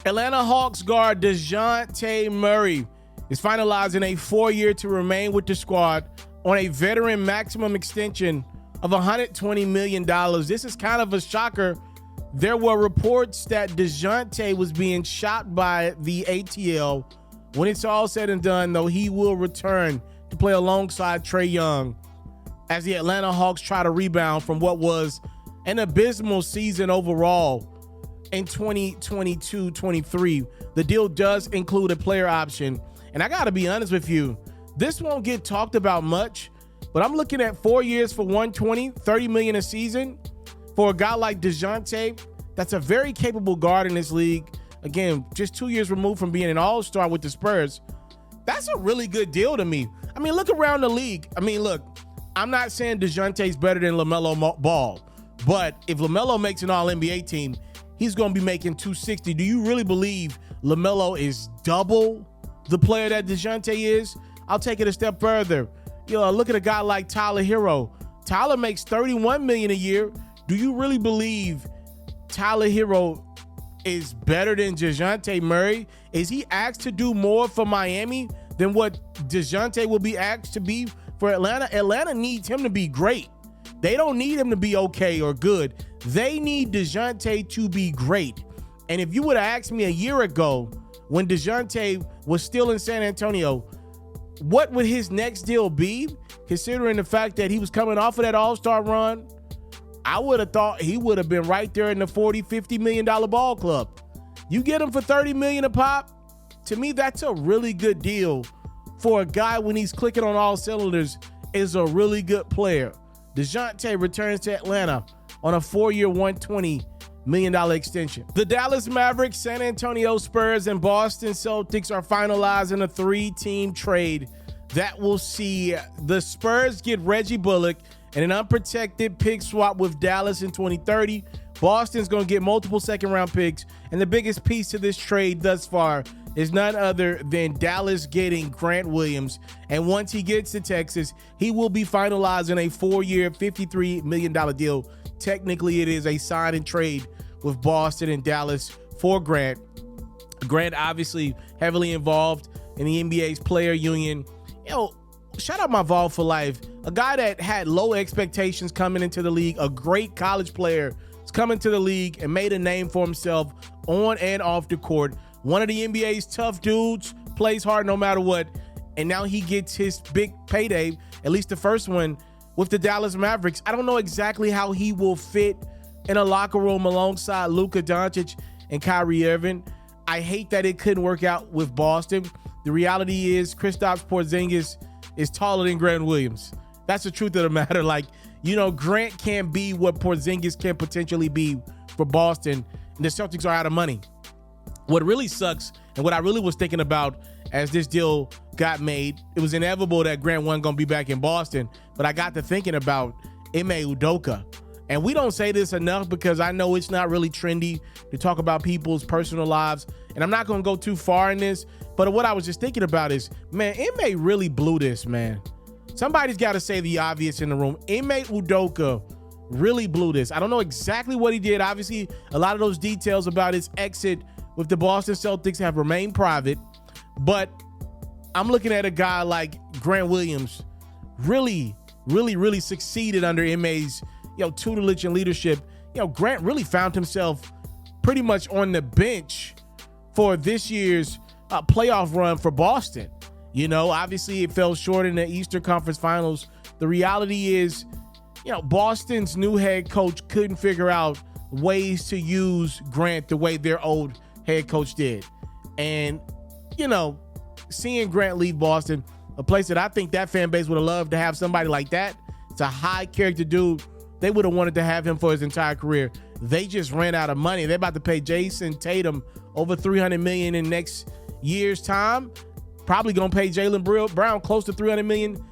Atlanta Hawks guard Dejounte Murray is finalizing a 4-year to remain with the squad on a veteran maximum extension of $120 million. This is kind of a shocker. There were reports that Dejounte was being shot by the ATL. When it's all said and done, though, he will return to play alongside Trae Young as the Atlanta Hawks try to rebound from what was an abysmal season overall in 2022-23. The deal does include a player option. And I got to be honest with you, this won't get talked about much, but I'm looking at 4 years for $120, $30 million a season for a guy like Dejounte. That's a very capable guard in this league. Again, just 2 years removed from being an all-star with the Spurs. That's a really good deal to me. I mean, look around the league. I mean, look, I'm not saying Dejounte's better than LaMelo Ball, but if LaMelo makes an all-NBA team, he's going to be making $260. Do you really believe LaMelo is double the player that Dejounte is? I'll take it a step further. Look at a guy like Tyler Herro. Tyler makes $31 million a year. Do you really believe Tyler Herro is better than Dejounte Murray? Is he asked to do more for Miami than what Dejounte will be asked to be for Atlanta? Atlanta needs him to be great. They don't need him to be okay or good. They need Dejounte to be great. And if you would have asked me a year ago when Dejounte was still in San Antonio, what would his next deal be, considering the fact that he was coming off of that all-star run, I would have thought he would have been right there in the $40, $50 million ball club. You get him for $30 million a pop, to me, that's a really good deal for a guy when he's clicking on all cylinders, is a really good player. Dejounte returns to Atlanta on a 4-year, $120 million extension. The Dallas Mavericks, San Antonio Spurs, and Boston Celtics are finalizing a 3-team trade that will see the Spurs get Reggie Bullock and an unprotected pick swap with Dallas in 2030. Boston's going to get multiple second-round picks, and the biggest piece to this trade thus far is none other than Dallas getting Grant Williams. And once he gets to Texas, he will be finalizing a 4-year, $53 million deal. Technically, it is a sign and trade with Boston and Dallas for Grant. Grant obviously heavily involved in the NBA's player union. Shout out my Vol for life. A guy that had low expectations coming into the league, a great college player, is coming to the league and made a name for himself on and off the court. One of the NBA's tough dudes, plays hard no matter what, and now he gets his big payday, at least the first one, with the Dallas Mavericks. I don't know exactly how he will fit in a locker room alongside Luka Doncic and Kyrie Irving. I hate that it couldn't work out with Boston. The reality is Kristaps Porzingis is taller than Grant Williams. That's the truth of the matter. Grant can't be what Porzingis can potentially be for Boston, and the Celtics are out of money. What really sucks, and what I really was thinking about as this deal got made, it was inevitable that Grant wasn't going to be back in Boston, but I got to thinking about Ime Udoka. And we don't say this enough because I know it's not really trendy to talk about people's personal lives, and I'm not going to go too far in this, but what I was just thinking about is, man, Ime really blew this, man. Somebody's got to say the obvious in the room. Ime Udoka really blew this. I don't know exactly what he did. Obviously, a lot of those details about his exit with the Boston Celtics have remained private, but I'm looking at a guy like Grant Williams really succeeded under Ime's tutelage and leadership. Grant really found himself pretty much on the bench for this year's playoff run for Boston. Obviously it fell short in the Eastern Conference Finals. The reality is, Boston's new head coach couldn't figure out ways to use Grant the way their old head coach did. And, seeing Grant leave Boston, a place that I think that fan base would have loved to have somebody like that. It's a high character dude. They would have wanted to have him for his entire career. They just ran out of money. They're about to pay Jason Tatum over $300 million in next year's time. Probably going to pay Jaylen Brown close to $300 million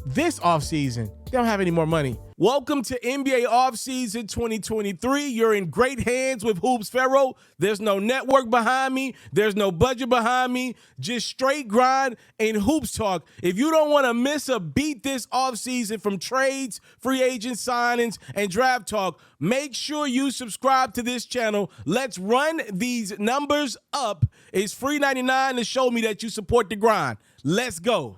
this offseason. They don't have any more money. Welcome to NBA offseason 2023. You're in great hands with Hoops FERRO. There's no network behind me. There's no budget behind me. Just straight grind and hoops talk. If you don't want to miss a beat this offseason from trades, free agent signings, and draft talk, make sure you subscribe to this channel. Let's run these numbers up. It's free $99 to show me that you support the grind. Let's go.